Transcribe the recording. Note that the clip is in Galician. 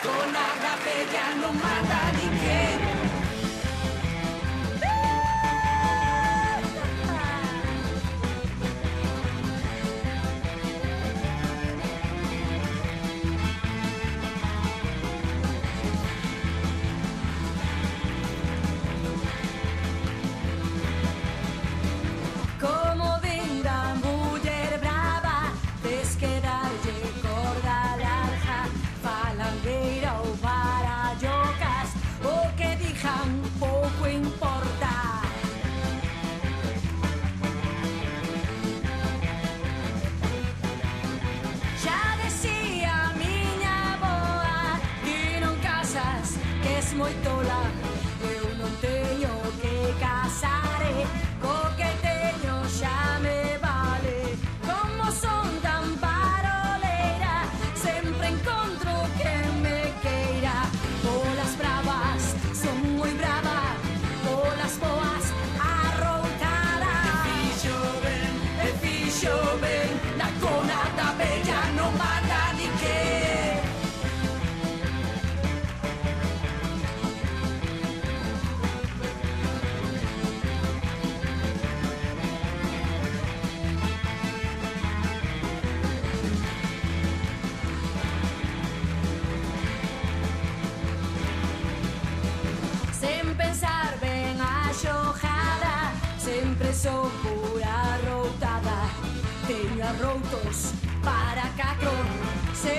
con a bella non mata ninguén. Como venga muller brava, tes que darlle corda larga, falangueira ou barallocas, o que dixan pouco importa. Xa decía a miña avoa, ti non casas, que es moi tola, eu non teño que casar, co que teño xa me vale. Como son tan paroleira, sempre encontro que me queira. Polas bravas, son moi brava, polas boas, arroutada. E fixo ben, na cona da bella non mata ninguén. Sen pensar ben a xojada, sempre sou pura routada. Teño arroutos para catro, se